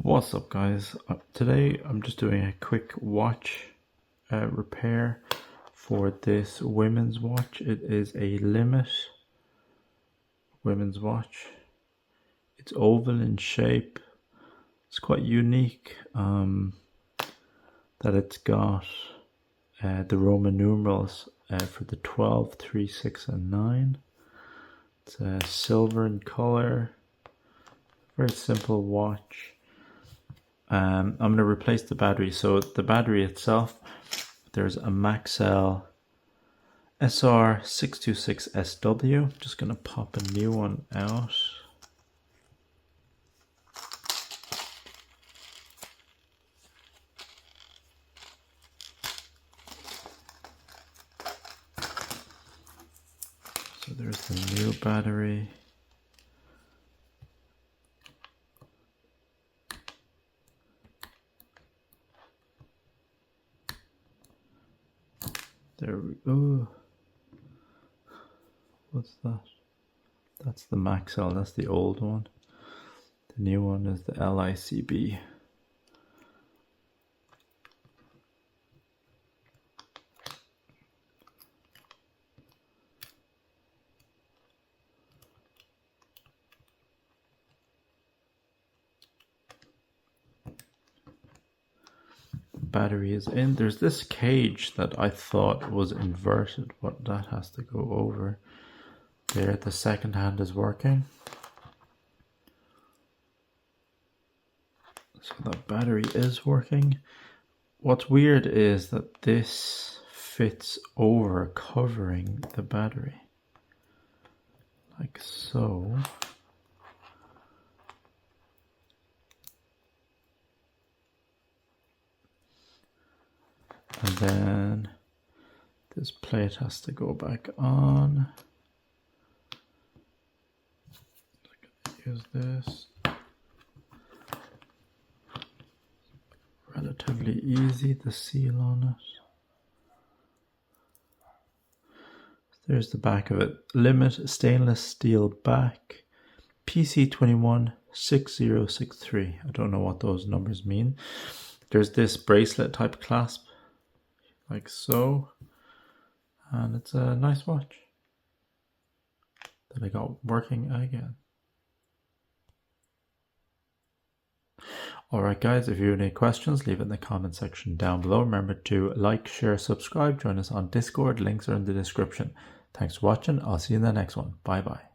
What's up, guys? Today I'm just doing a quick watch repair for this women's watch. It is a Limit women's watch. It's oval in shape. It's quite unique that it's got the Roman numerals for the 12, 3, 6 and 9. It's silver in color. Very simple watch. I'm going to replace the battery. So the battery itself, there's a Maxell SR626SW. Just going to pop a new one out. So there's the new battery. There we go. What's that? That's the Maxell, that's the old one. The new one is the LICB. Battery is in. There's this cage that I thought was inverted, but that has to go over there. The second hand is working, so the battery is working. What's weird is that this fits over, covering the battery like so. And then this plate has to go back on. Use this. Relatively easy, the seal on it. There's the back of it. Limit stainless steel back. PC216063. I don't know what those numbers mean. There's this bracelet type clasp, like so, and it's a nice watch that I got working again. Alright guys, if you have any questions, leave it in the comment section down below. Remember to like, share, subscribe, join us on Discord, links are in the description. Thanks for watching, I'll see you in the next one. Bye bye.